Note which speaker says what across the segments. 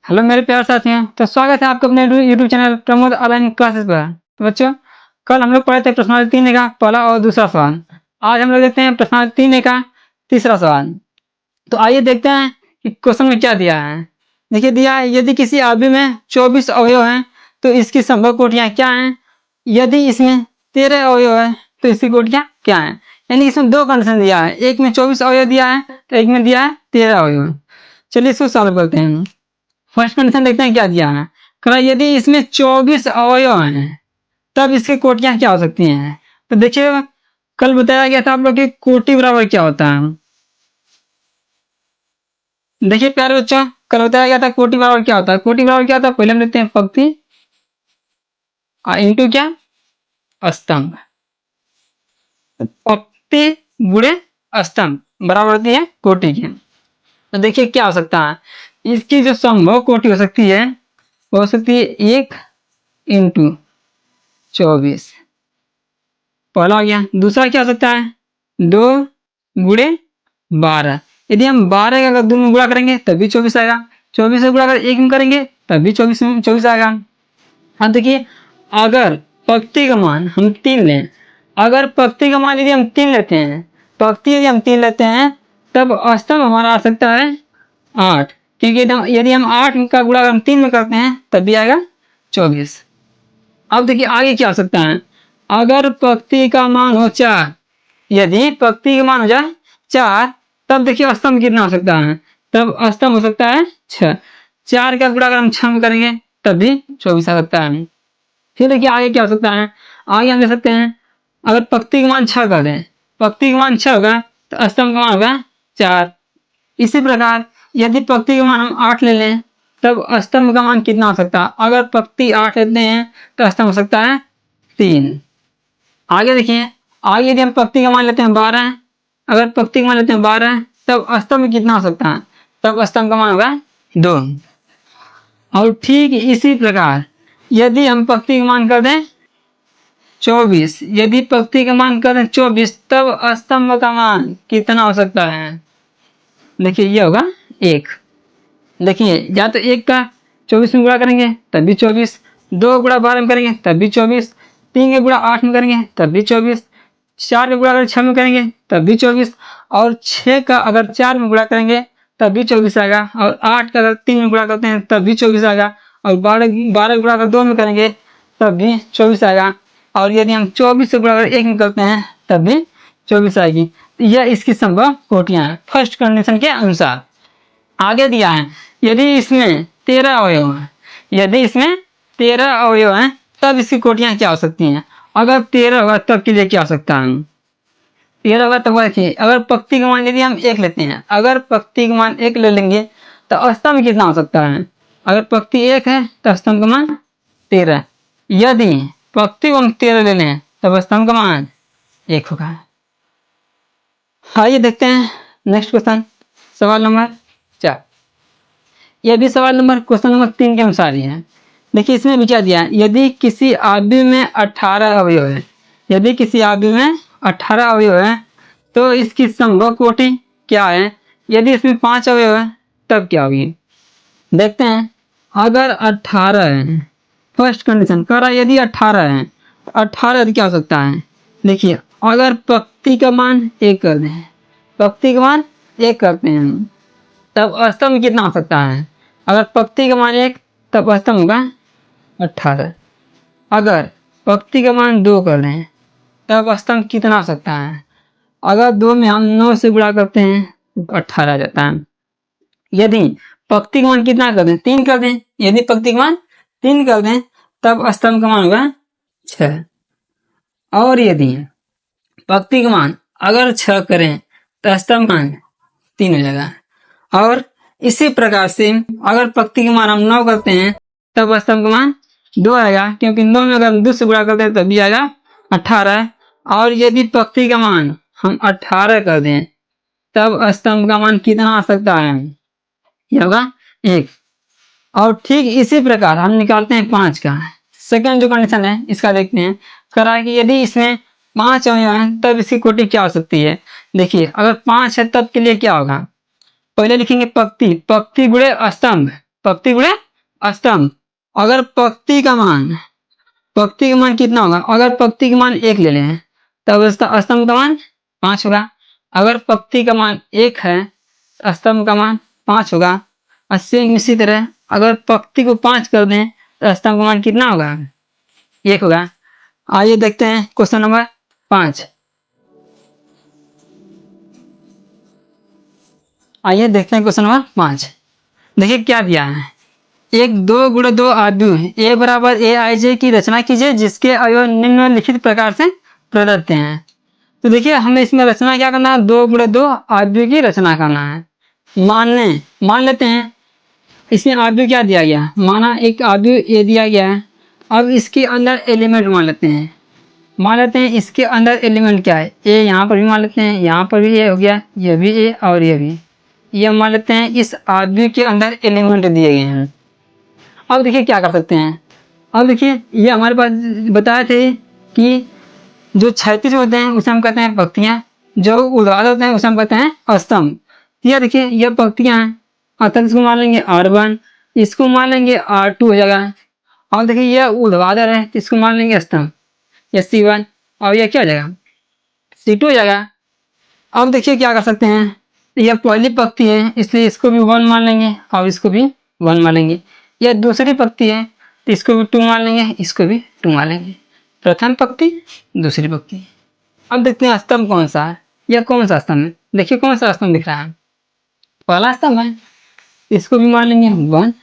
Speaker 1: Hello मेरे प्यारे साथियों, तो स्वागत है आपका अपने YouTube channel Pramod online classes पर। तो बच्चों, कल हम लोग पढ़े थे प्रश्नावली 3 का पहला और दूसरा सवाल। आज हम लोग देखते हैं प्रश्नावली 3 का तीसरा सवाल। तो आइए देखते हैं कि क्वेश्चन में क्या दिया है। देखिए दिया है, यदि किसी आदमी में 24 अवयव हैं तो इसकी संभव कोटियां क्या हैं। यदि इसमें 13 अवयव है तो इसकी कोटियां क्या हैं। यानी इसमें दो कंडीशन दिया है, एक में 24 अवयव दिया है तो एक में दिया है 13 अवयव। चलिए इसको सॉल्व करते हैं। फर्स्ट कंडीशन देखते हैं क्या दिया है। कहा यदि इसमें 24 अवयव हैं तब इसकी कोटियां क्या हो सकती हैं। तो देखिए कल बताया गया था आप लोग की कोटि बराबर क्या होता है। देखिए प्यारे बच्चों, कल बताया गया था कोटि बराबर क्या होता है। कोटि बराबर क्या होता है, पहले हम लेते हैं पंक्ति इंटू क्या, स्तंभ। पंक्ति गुणे स्तंभ बराबर होती है कोटि की। तो देखिए क्या हो सकता है, इसकी जो संभव कोटि हो सकती है वो हो सकती है 1 इंटू 24, पहला हो गया। दूसरा क्या हो सकता है 2 गुणे 12। यदि हम 12 का अगर 2 में गुणा करेंगे तब भी 24 आएगा। 24 से गुणा अगर 1 में करेंगे तब भी 24 आएगा। हाँ देखिए, अगर पंक्ति का मान हम 3 लें, अगर पंक्ति का मान यदि हम 3 लेते हैं, पंक्ति यदि हम 3 लेते हैं तब स्तंभ हमारा आ सकता है 8, क्योंकि यदि हम 8 का गुणा अगर हम 3 में करते हैं तब भी आएगा 24। अब देखिए आगे क्या हो सकता है, अगर पंक्ति का मान हो 4, यदि पंक्ति का मान हो जाए 4 तब देखिए स्तंभ कितना हो सकता है, तब स्तंभ हो सकता है 6। 4 का गुणा अगर हम 6 में करेंगे तब भी 24 आ सकता है। फिर देखिए आगे क्या हो सकता है, आगे हम देख सकते हैं अगर पंक्ति का मान 6 कर दें, पंक्ति का मान 6 होगा तो स्तंभ का मान होगा 4। इसी प्रकार यदि पंक्ति का मान हम 8 ले लें तब स्तंभ का मान कितना हो सकता है। अगर पंक्ति 8 लेते हैं तो स्तंभ हो सकता है 3। आगे देखिए, आगे यदि हम पंक्ति का मान लेते हैं 12, अगर पंक्ति का मान लेते हैं 12 तब स्तंभ कितना हो सकता है, तब स्तंभ का मान होगा 2। और ठीक इसी प्रकार यदि हम पंक्ति का मान कर दें 24, यदि पंक्ति का मान कर दें 24 तब स्तंभ का मान कितना हो सकता है। देखिए ये होगा 1। देखिए या तो 1 का 24 में गुणा करेंगे तब भी 24, 2 गुणा 12 में करेंगे तब भी 24, 3 का गुणा 8 में करेंगे तब भी 24, 4 का गुणा अगर 6 में करेंगे तब भी 24, और 6 का अगर 4 में गुणा करेंगे तब भी 24 आएगा, और 8 का अगर 3 में गुणा करते हैं तब भी 24 आएगा, और 12 गुणा अगर 2 में करेंगे तब भी 24 आएगा, और यदि हम 24 से गुणा अगर 1 में करते हैं तब भी 24 आएगी। यह इसकी संभव कोटियां हैं फर्स्ट कंडीशन के अनुसार। आगे दिया है यदि इसमें 13 अवयव हैं, यदि इसमें 13 अवयव हैं तब इसकी कोटियां क्या हो सकती हैं। अगर 13 होगा तब के लिए क्या हो सकता है, 13 होगा तब देखिए अगर पंक्ति का मान यदि हम 1 लेते हैं, अगर पंक्ति का मान 1 ले लेंगे तो स्तंभ कितना हो सकता है। अगर पंक्ति 1 है तो स्तंभ का मान 13, यदि पंक्ति को हम 13 ले लें तब स्तंभ का मान 1 होगा। आइए देखते हैं नेक्स्ट क्वेश्चन, सवाल नंबर 4। यह भी सवाल नंबर क्वेश्चन नंबर 3 के अनुसार ही है। देखिए इसमें भी क्या दिया है, यदि किसी आदमी में 18 अवयव है, यदि किसी आदमी में 18 अवयव है तो इसकी संभव कोटि क्या है। यदि इसमें 5 अवयव है तब क्या होगी। देखते हैं अगर 18 है, फर्स्ट कंडीशन कह रहा है यदि 18 है, 18 क्या हो सकता है। देखिए अगर पंक्ति का मान 1 कर दें, पंक्ति का मान 1 करते हैं तब स्तंभ कितना हो सकता है। अगर पंक्ति का मान 1 तब स्तंभ होगा 18। अगर पंक्ति का मान 2 कर लें तब स्तंभ कितना हो सकता है। अगर 2 में हम 9 से गुणा करते हैं तो 18 आ जाता है। यदि पंक्ति का मान कितना कर दें, 3 कर दें, यदि पंक्ति का मान 3 कर दें तब स्तंभ का मान होगा 6। और यदि पंक्ति का मान अगर 6 करें तो स्तंभ का मान 3 हो जाएगा। और इसी प्रकार से अगर पंक्ति का मान हम 9 करते हैं तब स्तंभ का मान 2 आएगा, क्योंकि 9 में अगर हम 2 से गुणा करते हैं तब भी आएगा 18। और यदि पंक्ति का मान हम 18 कर दें तब स्तंभ का मान कितना आ सकता है, यह होगा 1। और ठीक इसी प्रकार हम निकालते हैं 5 का। सेकंड जो कंडीशन है इसका देखते हैं, करा कि यदि इसमें 5 अवयव हैं तब इसकी कोटि क्या हो सकती है। देखिए अगर 5 है तब के लिए क्या होगा, पहले लिखेंगे पंक्ति, पंक्ति गुणे स्तंभ, पंक्ति गुणे स्तंभ। अगर पंक्ति का मान कितना होगा, अगर पंक्ति का मान 1 ले लें तब उसका स्तंभ का मान 5 होगा। अगर पंक्ति का मान 1 है, स्तंभ का मान 5 होगा। और सेम इसी तरह अगर पंक्ति को 5 कर दें तो स्तंभ का मान कितना होगा, 1 होगा। आइए देखते हैं क्वेश्चन नंबर 5। आइए देखते हैं क्वेश्चन नंबर 5। देखिए क्या दिया है, एक 2 गुणे 2 आव्यूह ए बराबर ए आई जे की रचना कीजिए जिसके अवयव निम्नलिखित प्रकार से प्रदत्त हैं। तो देखिए हमें इसमें रचना क्या करना है, 2 गुणे 2 आव्यूह की रचना करना है। मान लेते हैं इसमें आव्यूह क्या दिया गया, माना एक आव्यूह ए दिया गया है। अब इसके अंदर एलिमेंट मान लेते हैं इसके अंदर एलिमेंट क्या है, ए यहाँ पर भी मान लेते हैं, यहाँ पर भी ए हो गया, ये भी ए और ये भी, ये मान लेते हैं इस आव्यूह के अंदर एलिमेंट दिए गए हैं। अब देखिए क्या कर सकते हैं, अब देखिए ये हमारे पास बताए थे कि जो क्षैतिज होते हैं उसे हम कहते हैं पंक्तियाँ, जो ऊर्ध्वाधर होते हैं उसे हम कहते हैं स्तंभ। यह देखिए यह पंक्तियाँ हैं, अतः इसको मान लेंगे R1, इसको मान लेंगे R2 हो जाएगा। और देखिए यह ऊर्ध्वाधर है तो इसको मान लेंगे स्तंभ, यह C1 और यह क्या हो जाएगा, C2 हो जाएगा। अब देखिए क्या कर सकते हैं, यह पहली पंक्ति है इसलिए इसको भी 1 मान लेंगे और इसको भी 1 मान लेंगे। यह दूसरी पंक्ति है तो इसको भी 2 मान लेंगे, इसको भी 2 मान लेंगे। प्रथम पंक्ति, दूसरी पंक्ति। अब देखते हैं स्तंभ कौन सा है, यह कौन सा स्तंभ है, देखिए कौन सा स्तंभ दिख रहा है, पहला स्तंभ है, इसको भी मान लेंगे 1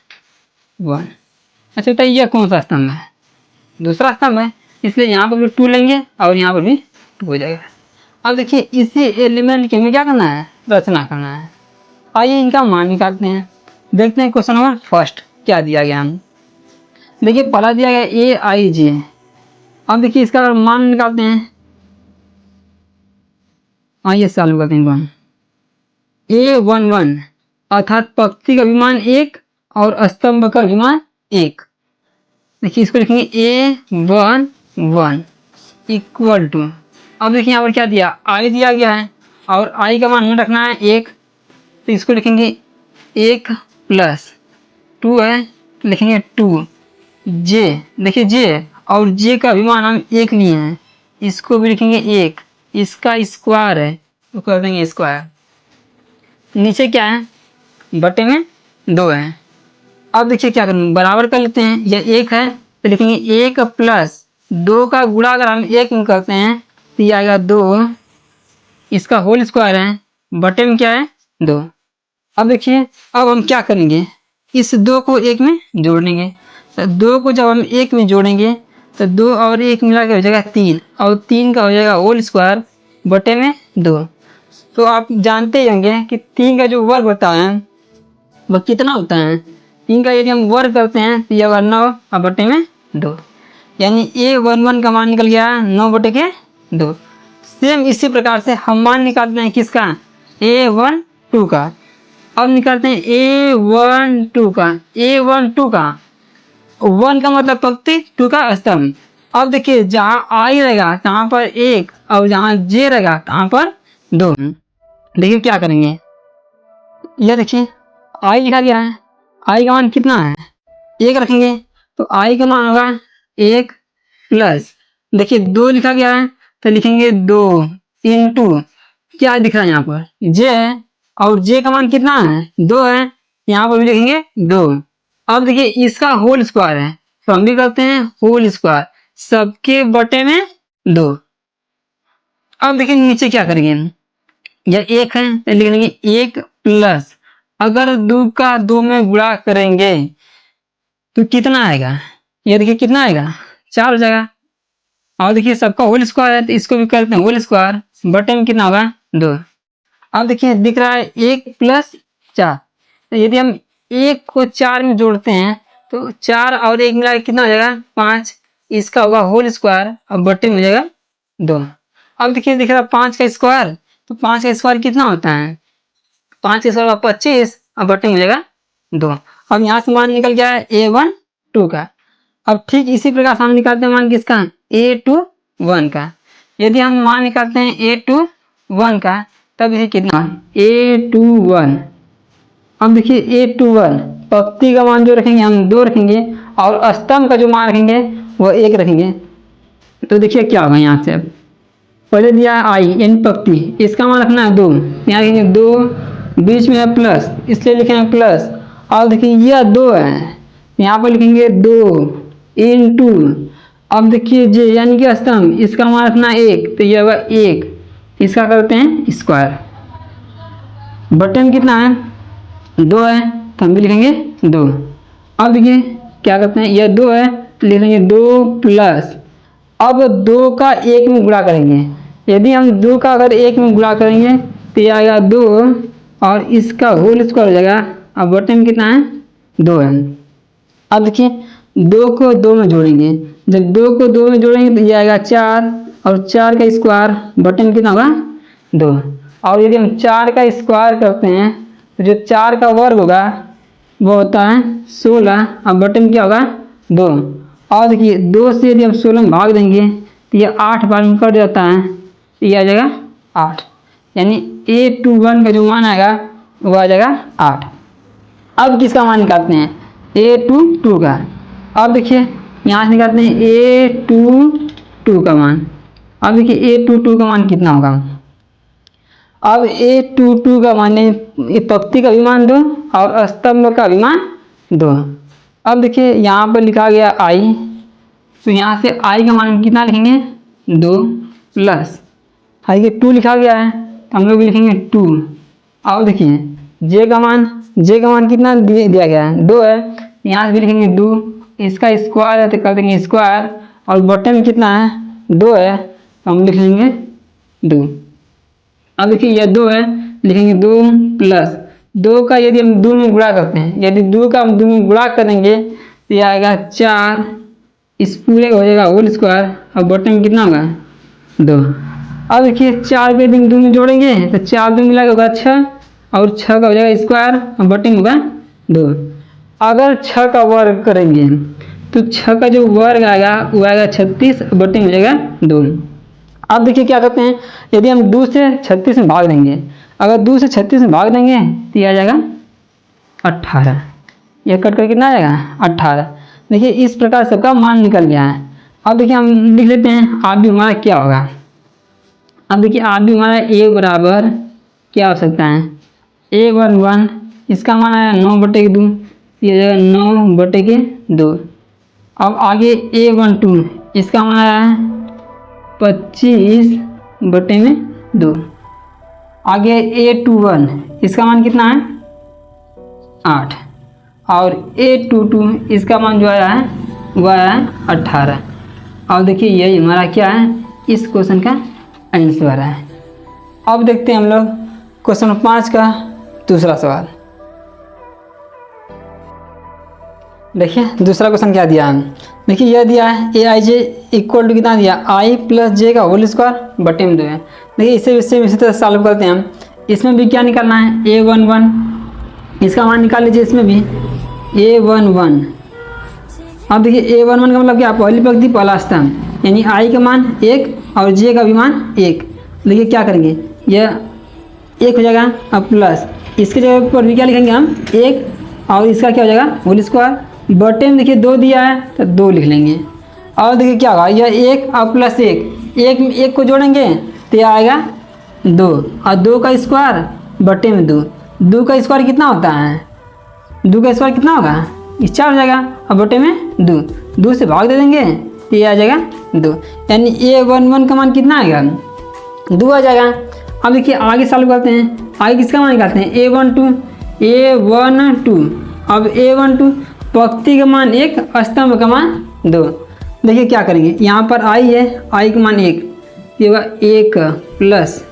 Speaker 1: 1। अच्छा तो यह कौन सा स्तंभ है, दूसरा स्तंभ है, इसलिए यहाँ पर भी 2 लेंगे और यहाँ पर भी 2 हो जाएगा। अब देखिए इसी एलिमेंट की हमें क्या करना है, रचना करना है। आइए इनका मान निकालते हैं। देखते हैं क्वेश्चन नंबर फर्स्ट क्या दिया गया हम, देखिए पहला दिया गया ए आई जे। अब देखिए इसका अगर मान निकालते हैं, आइए सॉल्व करते हैं। A11 अर्थात पंक्ति का भी मान 1 और स्तंभ का भी मान 1। देखिए इसको लिखेंगे A11 इक्वल टू, अब देखिए यहाँ पर क्या दिया, आई दिया गया है और आई का मान हमें रखना है 1, तो इसको लिखेंगे 1 प्लस 2 है तो लिखेंगे 2 जे। देखिए जे और जे का भी मान हम 1 लिए हैं, इसको भी लिखेंगे 1, इसका स्क्वायर है तो कर देंगे स्क्वायर। नीचे क्या है, बटे में 2 है। अब देखिए क्या करेंगे, बराबर कर लेते हैं, यह 1 है तो लिखेंगे 1 प्लस 2 का गुणा अगर हम 1 में करते हैं तो ये आएगा 2, इसका होल स्क्वायर है, बटे में क्या है 2। अब देखिए अब हम क्या करेंगे, इस 2 को 1 में जोड़ लेंगे। तो 2 को जब हम 1 में जोड़ेंगे तो 2 और 1 मिला के हो जाएगा 3 और 3 का हो जाएगा होल स्क्वायर बटे में 2। तो आप जानते ही होंगे कि 3 का जो वर्ग होता है वह कितना होता है, 3 का यदि हम वर्ग करते हैं तो यह 9 और बटे में 2, यानी A11 का मान निकल गया 9 बटे के 2। सेम इसी प्रकार से हम मान निकालते हैं किसका, A12 का। अब निकालते हैं A12 का, A12 का 1 का मतलब पंक्ति, 2 का स्तंभ। अब देखिए जहाँ आई रहेगा वहाँ पर 1 और जहाँ जे रहेगा वहाँ पर 2। देखिए क्या करेंगे, यह देखिए आई लिखा गया है, आई का मान कितना है 1 रखेंगे तो आई का मान होगा 1 प्लस, देखिए 2 लिखा गया है तो लिखेंगे 2 इंटू क्या दिख रहा है यहाँ पर जे है और जे का मान कितना है 2 है, यहाँ पर भी लिखेंगे 2। अब देखिए इसका होल स्क्वायर है तो हम भी करते हैं होल स्क्वायर, सबके बटे में 2। अब देखिए नीचे क्या करेंगे, यह 1 है तो लिख लेंगे 1 प्लस, अगर 2 का 2 में गुणा करेंगे तो कितना आएगा, ये देखिए कितना आएगा 4 हो जाएगा। और देखिए सबका होल स्क्वायर है तो इसको भी करते हैं होल स्क्वायर, बटे में कितना होगा 2। अब देखिए दिख रहा है 1 प्लस 4, तो यदि हम 1 को 4 में जोड़ते हैं तो 4 और 1 मिला के कितना हो जाएगा 5, इसका होगा होल स्क्वायर और बटे में हो जाएगा 2। अब देखिए दिख रहा है 5 का स्क्वायर, तो 5 का स्क्वायर कितना होता है, 5 का स्क्वायर 25 और बटे में हो जाएगा 2। अब यहाँ से मान निकल गया है A12 का। अब ठीक इसी प्रकार से हम निकालते हैं मान किसका, A21 का। यदि हम मान निकालते हैं A21 का तब ये कितना A21, अब देखिए A21 पंक्ति का मान जो रखेंगे हम 2 रखेंगे और स्तंभ का जो मान रखेंगे वो 1 रखेंगे। तो देखिए क्या होगा यहाँ से। अब पहले दिया है आई यानी पंक्ति, इसका मान रखना है 2, यहाँ लिखेंगे 2, बीच में है प्लस इसलिए लिखेंगे प्लस। और देखिए यह 2 है, यहाँ पर लिखेंगे 2 इंटू, अब देखिए जे यानी कि स्तंभ, इसका मान रखना है 1 तो यह होगा 1, इसका करते हैं स्क्वायर। बटन कितना है 2 है तो हम भी लिखेंगे 2। अब देखिए क्या करते हैं, यह 2 है तो लिखेंगे 2 प्लस, अब 2 का 1 में गुणा करेंगे। यदि हम 2 का अगर 1 में गुणा करेंगे तो यह आएगा 2 और इसका होल स्क्वायर हो जाएगा। अब बटन में कितना है 2 है। अब देखिए 2 को 2 में जोड़ेंगे, जब 2 को 2 में जोड़ेंगे तो यह आएगा 4 और 4 का स्क्वायर, बटन कितना होगा 2। और यदि हम 4 का स्क्वायर करते हैं तो जो 4 का वर्ग होगा वो होता है 16, अब बटन क्या होगा 2। और देखिए 2 से यदि हम 16 में भाग देंगे तो यह 8 बार में कट जाता है तो यह आ जाएगा 8, यानी A21 का जो मान आएगा वो आ जाएगा 8। अब किसका मान निकालते हैं A22 का। अब देखिए यहाँ से निकालते हैं A22 का मान। अब देखिए A22 का मान कितना होगा। अब A22 का मान पंक्ति का भी मान 2 और स्तंभ का भी मान 2। अब देखिए यहाँ पर लिखा गया I, तो यहाँ से I का मान कितना लिखेंगे 2 प्लस I के 2 लिखा गया है तो हम लोग भी लिखेंगे 2। अब देखिए J का मान कितना दिया गया है 2 है, यहाँ से भी लिखेंगे 2, इसका स्क्वायर है तो कर देंगे स्क्वायर, और बटन में कितना है 2 है तो हम लिख लेंगे 2। अब देखिए यह 2 है, लिखेंगे 2 प्लस 2 का यदि हम 2 में गुणा करते हैं, यदि 2 का हम 2 में गुणा करेंगे तो यह आएगा 4, इस पूरे का हो जाएगा होल स्क्वायर और बटन में कितना होगा 2। अब देखिए 4 के 2 में जोड़ेंगे तो 4 2 मिला के होगा 6 और 6 का हो जाएगा स्क्वायर और बटन होगा 2। अगर 6 का वर्ग करेंगे तो 6 का जो वर्ग आएगा वो आएगा 36, बटन हो जाएगा 2। अब देखिए क्या करते हैं, यदि हम 2 से 36 में भाग देंगे, अगर 2 से 36 में भाग देंगे तो यह आ जाएगा 18, यह कट कर कितना आ जाएगा 18। देखिए इस प्रकार सबका मान निकल गया है। अब देखिए हम लिख लेते हैं आप भी हमारा क्या होगा। अब देखिए आप भी हमारा A बराबर क्या हो सकता है A11, इसका मान आया 9/2, ये जाएगा 9/2। अब आगे A12, इसका मान आया है 25/2। आगे A21, इसका मान कितना है 8, और A22 इसका मान जो आया है वो आया है 18। और देखिए यही हमारा क्या है इस क्वेश्चन का आंसर है। अब देखते हैं हम लोग क्वेश्चन 5 का दूसरा सवाल। देखिए दूसरा क्वेश्चन क्या दिया है, देखिए यह दिया है AIJ इक्वल टू कितना दिया I प्लस J का होल स्क्वायर बटे में 2 है। देखिए इसी तरह सॉल्व करते हैं हम। इसमें भी क्या निकालना है A11, इसका मान निकाल लीजिए, इसमें भी A11। अब देखिए A11 का मतलब क्या, पहली पंक्ति पहला स्तंभ, यानी I का मान 1 और J का भी मान 1। देखिए क्या करेंगे, यह 1 हो जाएगा, अब प्लस इसके जगह पर भी क्या लिखेंगे हम 1 और इसका क्या हो जाएगा होल स्क्वायर, बटे में देखिए 2 दिया है तो 2 लिख लेंगे। और देखिए क्या होगा, यह 1 और प्लस 1 को जोड़ेंगे तो यह आएगा 2 और 2 का स्क्वायर बटे में 2 का स्क्वायर कितना होता है, 2 का स्क्वायर कितना होगा, इस 4 हो जाएगा और बटे में 2 से भाग दे देंगे तो ये आ जाएगा 2, यानी A11 का मान कितना आएगा 2 आ जाएगा। अब देखिए आगे सॉल्व करते हैं, आगे किसका मान निकालते हैं A12। अब A12 पंक्ति का मान 1, स्तंभ का मान 2। देखिए क्या करेंगे, यहाँ पर I है, I का मान 1, ये होगा 1 प्लस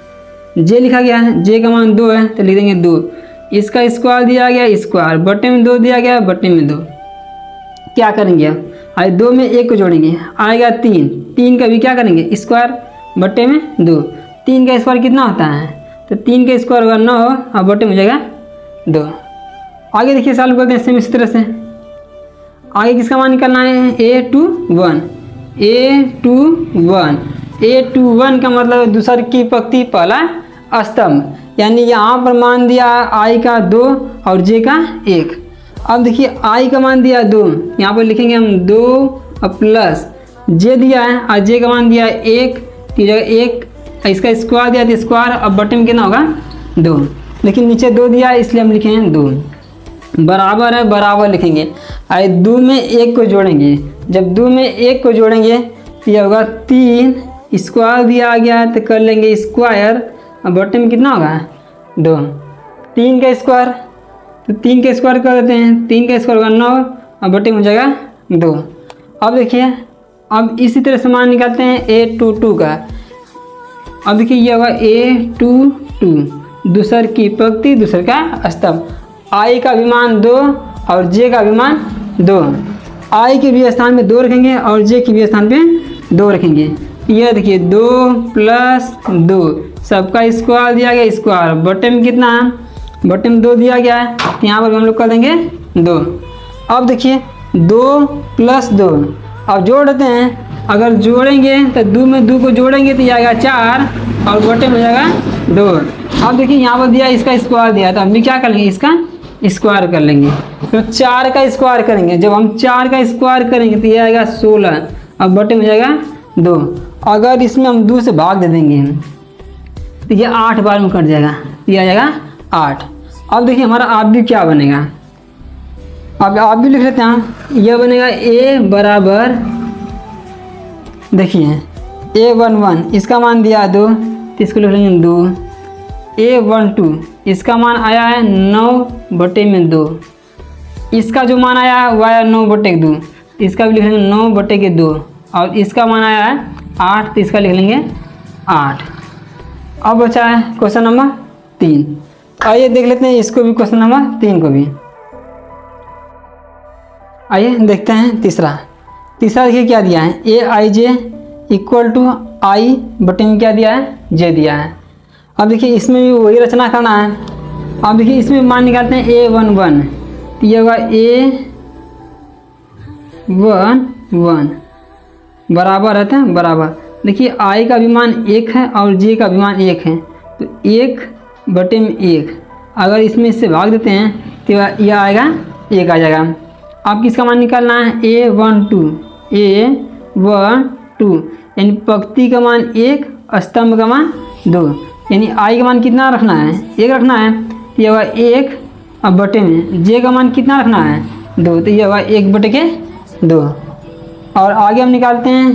Speaker 1: J लिखा गया है, J का मान 2 है तो लिख देंगे 2, इसका स्क्वायर दिया गया स्क्वायर, बटे में 2 दिया गया बटे में 2। क्या करेंगे अब 2 में 1 को जोड़ेंगे आएगा 3 का भी क्या करेंगे स्क्वायर बटे में 2, 3 का स्क्वायर कितना होता है तो 3 का स्क्वायर होगा 9 और बटे में जाएगा 2। आगे देखिए सॉल्व करते हैं सेम इस तरह से। आगे किसका मान निकालना है A21 का मतलब दूसर की पंक्ति पहला स्तंभ, यानी यहाँ पर मान दिया I का 2 और J का 1। अब देखिए आई का मान दिया 2, यहाँ पर लिखेंगे हम 2 और प्लस जे दिया है और जे का मान दिया है 1 की जगह 1, इसका स्क्वायर दिया तो स्क्वायर, अब बटे में कितना होगा 2, लेकिन नीचे 2 दिया है इसलिए हम लिखेंगे 2, बराबर है बराबर लिखेंगे। आई 2 में 1 को जोड़ेंगे, जब 2 में 1 को जोड़ेंगे तो यह होगा 3, स्क्वायर दिया गया है तो कर लेंगे स्क्वायर, अब बटे में कितना होगा 2, 3 का स्क्वायर, तो 3 का स्क्वायर कर देते हैं, 3 का स्क्वायर होगा 9 और बटे में हो जाएगा 2। अब देखिए अब इसी तरह से मान निकालते हैं a22 का। अब देखिए ये होगा a22, दूसर की पंक्ति दूसर का स्तंभ, आई का भी मान 2 और जे का भी मान 2, आई के भी स्थान पे 2 रखेंगे और जे के भी स्थान पे 2 रखेंगे। यह देखिए 2 प्लस 2, सबका स्क्वायर दिया गया स्क्वायर, बटे में कितना है, बटे में 2 दिया गया है तो यहाँ पर हम लोग कर देंगे 2। अब देखिए 2 प्लस 2, अब जोड़ देते हैं, अगर जोड़ेंगे तो 2 में 2 को जोड़ेंगे तो आएगा 4 और बटे में हो जाएगा 2। अब देखिए यहाँ पर दिया इसका स्क्वायर दिया, तो हम भी क्या कर लेंगे इसका स्क्वायर कर लेंगे, तो 4 का स्क्वायर करेंगे, जब हम 4 का स्क्वायर करेंगे तो ये आएगा 16 और बटे में जाएगा 2। अगर इसमें हम 2 से भाग दे देंगे तो ये 8 बार में कट जाएगा, ये आ जाएगा 8। अब देखिए हमारा आप भी क्या बनेगा, अब आप भी लिख लेते हैं, यह बनेगा a बराबर, देखिए a11 इसका मान दिया 2 तो इसको लिख लेंगे 2, a12 इसका मान आया है 9 बटे में 2, इसका जो मान आया है वह आया 9 बटे के 2, इसका भी लिख लेंगे 9 बटे के 2, और इसका मान आया है 8 तो इसका लिख लेंगे 8। अब बचा है क्वेश्चन नंबर 3, आइए देख लेते हैं इसको भी, क्वेश्चन नंबर 3 को भी। आइए देखते हैं तीसरा देखिए क्या दिया है, ए आई जे इक्वल टू आई बटे में क्या दिया है जे दिया है। अब देखिए इसमें भी वही रचना करना है। अब देखिए इसमें मान निकालते हैं a11, तो ये होगा a11 बराबर रहता है बराबर, देखिए आई का भी मान 1 है और जे का भी मान 1 है, तो 1 बटे में 1, अगर इसमें इससे भाग देते हैं तो यह आएगा 1 आ जाएगा। अब किसका मान निकालना है a12 यानी पंक्ति का मान 1 स्तंभ का मान 2, यानी आई का मान कितना रखना है 1 रखना है, तो यह होगा 1 अब बटे में जे का मान कितना रखना है 2, तो यह होगा 1 बटे के 2। और आगे हम निकालते हैं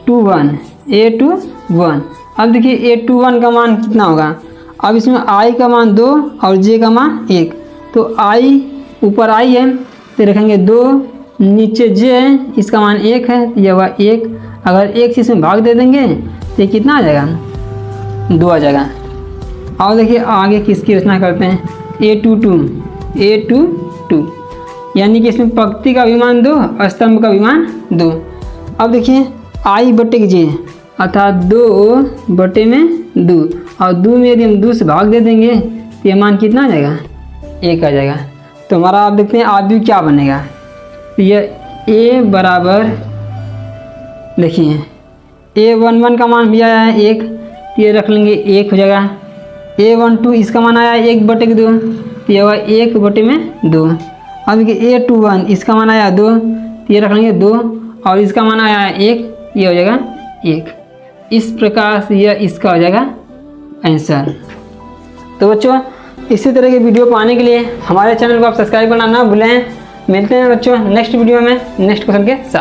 Speaker 1: a21। अब देखिए a21 का मान कितना होगा, अब इसमें आई का मान 2 और जे का मान 1, तो आई ऊपर आई है तो रखेंगे 2, नीचे जे है इसका मान 1 है तो यह हुआ 1, अगर 1 से इसमें भाग दे देंगे तो ये कितना आ जाएगा 2 आ जाएगा। और देखिए आगे किसकी रचना करते हैं a22 यानी कि इसमें पंक्ति का भी मान 2 स्तंभ का भी मान 2। अब देखिए आई बटे के जे अर्थात 2 बटे में 2, और 2 में यदि हम 2 से भाग दे देंगे तो ये मान कितना आ जाएगा 1 आ जाएगा। तो हमारा आप देखते हैं आप भी क्या बनेगा, तो यह a बराबर, देखिए a11 का मान भी आया है 1, तो ये रख लेंगे 1 हो जाएगा। a12 इसका मान आया है 1 बटे के 2, तो ये होगा 1 बटे में 2। अब देखिए a21 इसका मान आया 2, तो ये रख लेंगे 2, और इसका मान आया है 1, ये हो जाएगा 1। इस प्रकार से यह इसका हो जाएगा आंसर। तो बच्चों इसी तरह के वीडियो पाने के लिए हमारे चैनल को आप सब्सक्राइब करना ना भूलें। मिलते हैं बच्चों नेक्स्ट वीडियो में नेक्स्ट क्वेश्चन के साथ।